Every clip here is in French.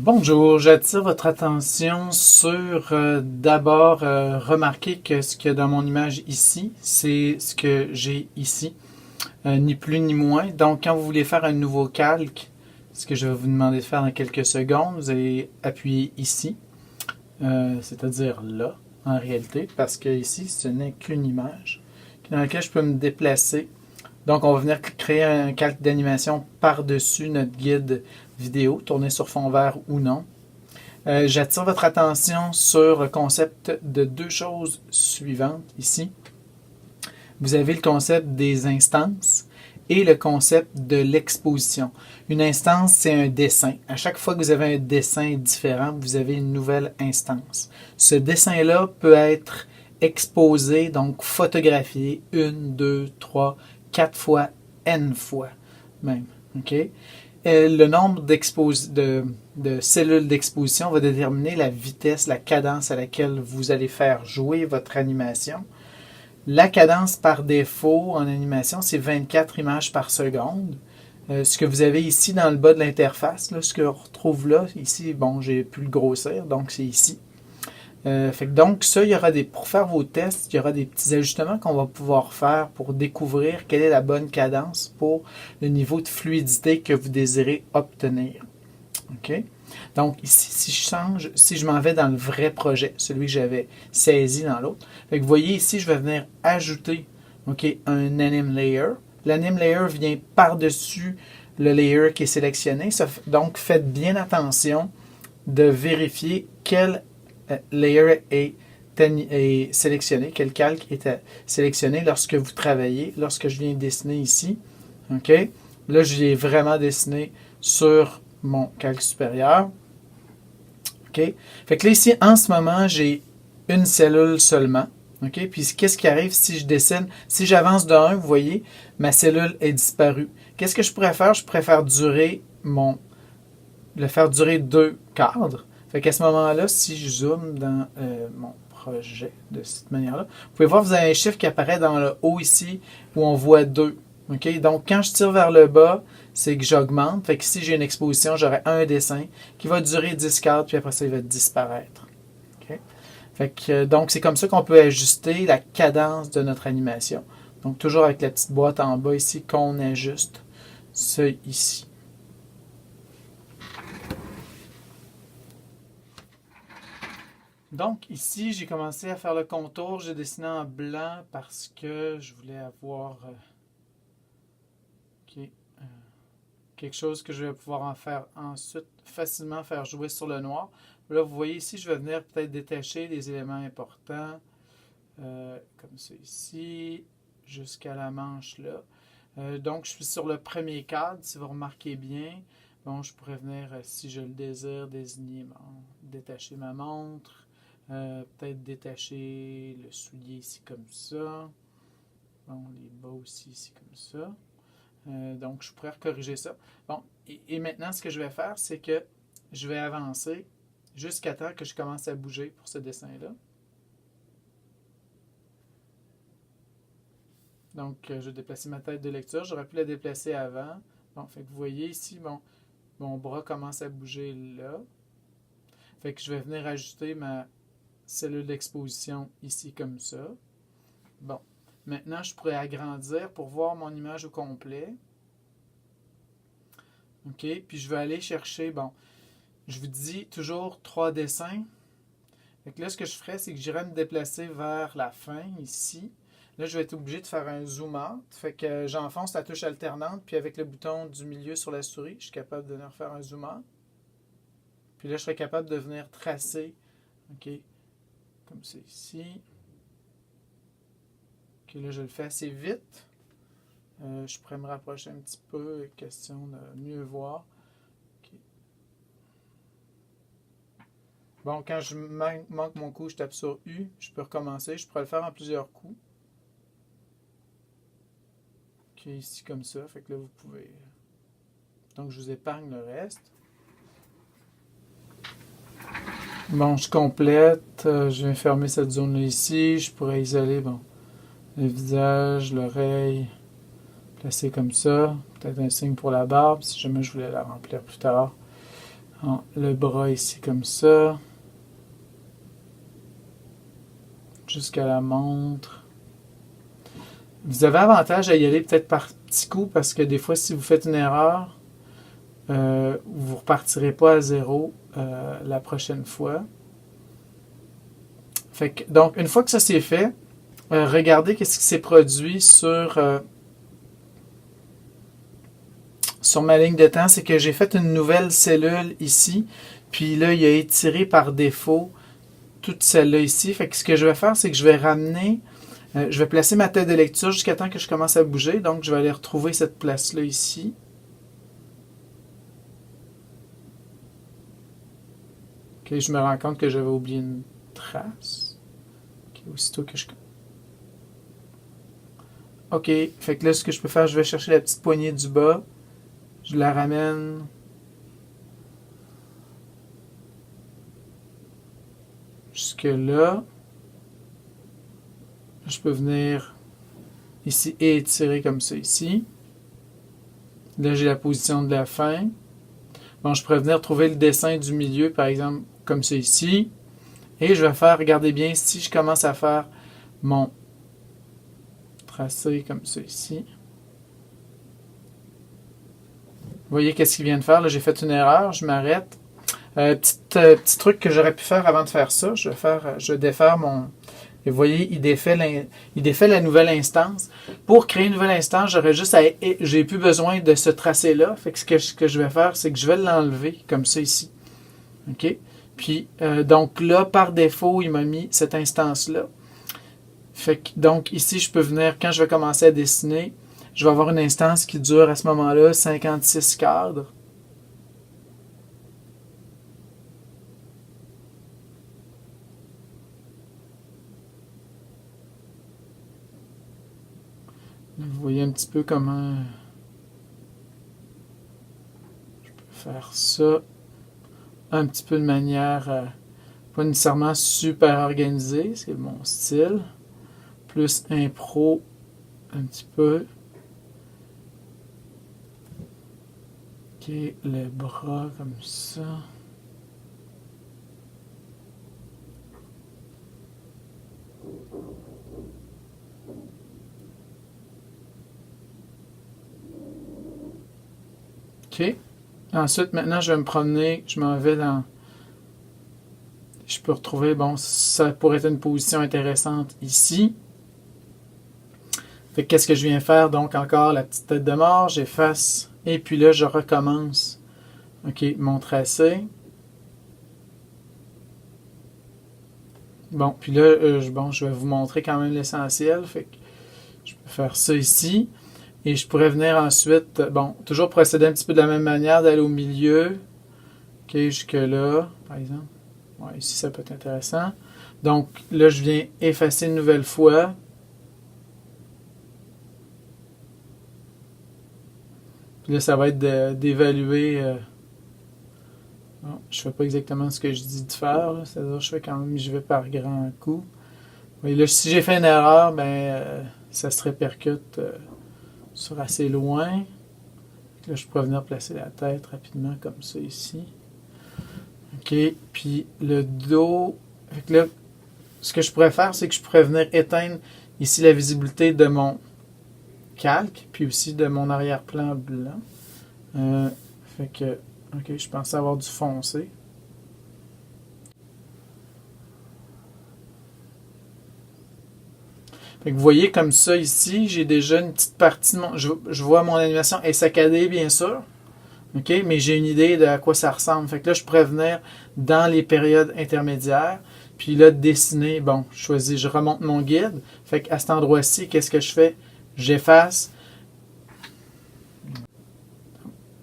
Bonjour, j'attire votre attention sur d'abord remarquer que ce qu'il y a dans mon image ici, c'est ce que j'ai ici, ni plus ni moins. Donc quand vous voulez faire un nouveau calque, ce que je vais vous demander de faire dans quelques secondes, vous allez appuyer ici, c'est-à-dire là en réalité, parce que ici ce n'est qu'une image dans laquelle je peux me déplacer. Donc, on va venir créer un calque d'animation par-dessus notre guide vidéo, tourné sur fond vert ou non. J'attire votre attention sur le concept de deux choses suivantes ici. Vous avez le concept des instances et le concept de l'exposition. Une instance, c'est un dessin. À chaque fois que vous avez un dessin différent, vous avez une nouvelle instance. Ce dessin-là peut être exposé, donc photographié, une, deux, trois, quatre fois, n fois même. OK? Le nombre de cellules d'exposition va déterminer la vitesse, la cadence à laquelle vous allez faire jouer votre animation. La cadence par défaut en animation, c'est 24 images par seconde. Ce que vous avez ici dans le bas de l'interface, ce que on retrouve là, ici, bon, j'ai pu le grossir, donc c'est ici. Donc ça, il y aura pour faire vos tests, il y aura des petits ajustements qu'on va pouvoir faire pour découvrir quelle est la bonne cadence pour le niveau de fluidité que vous désirez obtenir. OK? Donc ici, si je m'en vais dans le vrai projet, celui que j'avais saisi dans l'autre, vous voyez ici, je vais venir ajouter un anim layer. L'anim layer vient par-dessus le layer qui est sélectionné. Donc faites bien attention de vérifier quel layer est sélectionné, quel calque est sélectionné lorsque vous travaillez, lorsque je viens dessiner ici. OK? Là, je l'ai vraiment dessiné sur mon calque supérieur. OK? Fait que là, ici, en ce moment, j'ai une cellule seulement. OK? Puis, qu'est-ce qui arrive si je dessine? Si j'avance de 1, vous voyez, ma cellule est disparue. Qu'est-ce que je pourrais faire? Je pourrais faire durer le faire durer 2 cadres. Fait qu'à ce moment-là, si je zoome dans mon projet de cette manière-là, vous pouvez voir que vous avez un chiffre qui apparaît dans le haut ici où on voit 2. Okay? Donc, quand je tire vers le bas, c'est que j'augmente. Fait que si j'ai une exposition, j'aurai un dessin qui va durer 10 cadres, puis après ça, il va disparaître. Okay? Fait que, donc, c'est comme ça qu'on peut ajuster la cadence de notre animation. Donc, toujours avec la petite boîte en bas ici qu'on ajuste ce ici. Donc ici, j'ai commencé à faire le contour. J'ai dessiné en blanc parce que je voulais avoir quelque chose que je vais pouvoir en faire ensuite facilement faire jouer sur le noir. Là, vous voyez ici, je vais venir peut-être détacher des éléments importants, comme ça ici, jusqu'à la manche là. Donc, je suis sur le premier cadre, si vous remarquez bien. Bon, je pourrais venir, si je le désire, détacher ma montre. Peut-être détacher le soulier ici comme ça. Bon, les bas aussi ici comme ça. Donc, je pourrais corriger ça. Bon, et maintenant, ce que je vais faire, c'est que je vais avancer jusqu'à temps que je commence à bouger pour ce dessin-là. Donc, je vais déplacer ma tête de lecture. J'aurais pu la déplacer avant. Bon, fait que vous voyez ici, mon bras commence à bouger là. Fait que je vais venir ajuster ma cellule d'exposition ici comme ça. Bon, maintenant je pourrais agrandir pour voir mon image au complet. OK, puis je vais aller chercher, bon, je vous dis toujours 3 dessins. Fait que là, ce que je ferais, c'est que j'irais me déplacer vers la fin, ici. Là, je vais être obligé de faire un zoom out. Fait que j'enfonce la touche alternante, puis avec le bouton du milieu sur la souris, je suis capable de venir faire un zoom out. Puis là, je serais capable de venir tracer, OK, comme c'est ici. OK, là, je le fais assez vite. Je pourrais me rapprocher un petit peu, question de mieux voir. Okay. Bon, quand je manque mon coup, je tape sur U, je peux recommencer. Je pourrais le faire en plusieurs coups. OK, ici comme ça. Fait que là, vous pouvez... Donc, je vous épargne le reste. Bon, je complète. Je vais fermer cette zone-là ici. Je pourrais isoler, bon, le visage, l'oreille, placer comme ça. Peut-être un signe pour la barbe, si jamais je voulais la remplir plus tard. Le bras ici comme ça. Jusqu'à la montre. Vous avez avantage à y aller peut-être par petits coups parce que des fois, si vous faites une erreur, vous ne repartirez pas à zéro la prochaine fois. Donc, une fois que ça c'est fait, regardez qu'est-ce qui s'est produit sur ma ligne de temps. C'est que j'ai fait une nouvelle cellule ici. Puis là, il a étiré par défaut toute celle-là ici. Fait que ce que je vais faire, c'est que je vais ramener, je vais placer ma tête de lecture jusqu'à temps que je commence à bouger. Donc, je vais aller retrouver cette place-là ici. Ok, je me rends compte que j'avais oublié une trace. Ok, aussitôt que je... Ok, fait que là, ce que je peux faire, je vais chercher la petite poignée du bas. Je la ramène. Jusque là. Je peux venir ici et étirer comme ça ici. Là, j'ai la position de la fin. Bon, je pourrais venir trouver le dessin du milieu, par exemple, comme ça ici. Et je vais faire, regardez bien, si je commence à faire mon tracé comme ça ici. Vous voyez qu'est-ce qu'il vient de faire? Là, j'ai fait une erreur, je m'arrête. Petit truc que j'aurais pu faire avant de faire ça, je vais défaire mon... Et vous voyez, il défait la nouvelle instance. Pour créer une nouvelle instance, j'ai plus besoin de ce tracé-là. Fait que ce que je vais faire, c'est que je vais l'enlever comme ça ici. OK? Puis, donc là, par défaut, il m'a mis cette instance-là. Fait que, donc ici, je peux venir, quand je vais commencer à dessiner, je vais avoir une instance qui dure à ce moment-là 56 cadres. Vous voyez un petit peu comment je peux faire ça un petit peu de manière pas nécessairement super organisée, c'est mon style. Plus impro un petit peu. Ok, les bras comme ça. Ok. Ensuite, maintenant, je vais me promener. Je m'en vais dans... Je peux retrouver, bon, ça pourrait être une position intéressante ici. Fait que qu'est-ce que je viens faire? Donc, encore la petite tête de mort, j'efface. Et puis là, je recommence. Ok, mon tracé. Bon, puis là, je vais vous montrer quand même l'essentiel. Fait que je peux faire ça ici. Et je pourrais venir ensuite, bon, toujours procéder un petit peu de la même manière, d'aller au milieu. Ok, jusque là, par exemple. Ouais, ici, ça peut être intéressant. Donc, là, je viens effacer une nouvelle fois. Puis là, ça va être d'évaluer. Bon, je fais pas exactement ce que je dis de faire. C'est-à-dire, je fais quand même, je vais par grands coups. Oui, là, si j'ai fait une erreur, ça se répercute sur assez loin. Là, je pourrais venir placer la tête rapidement comme ça ici. OK. Puis le dos. Fait que là, ce que je pourrais faire, c'est que je pourrais venir éteindre ici la visibilité de mon calque, puis aussi de mon arrière-plan blanc. Fait que, OK, je pensais avoir du foncé. Fait que vous voyez comme ça ici, j'ai déjà une petite partie de mon... Je vois mon animation est saccadée, bien sûr. OK, mais j'ai une idée de à quoi ça ressemble. Fait que là, je pourrais venir dans les périodes intermédiaires. Puis là, dessiner, bon, je remonte mon guide. Fait qu'à cet endroit-ci, qu'est-ce que je fais? J'efface.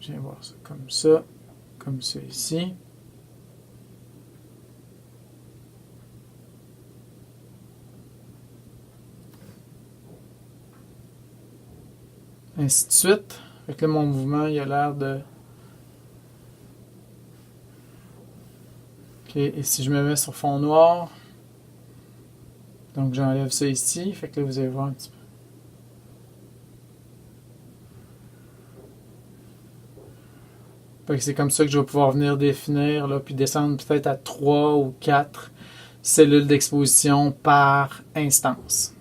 Je viens voir ça comme ça ici. Ainsi de suite. Fait que là, mon mouvement, il a l'air de... OK, et si je me mets sur fond noir, donc j'enlève ça ici. Fait que là, vous allez voir un petit peu. Fait que c'est comme ça que je vais pouvoir venir définir, là, puis descendre peut-être à 3 ou 4 cellules d'exposition par instance.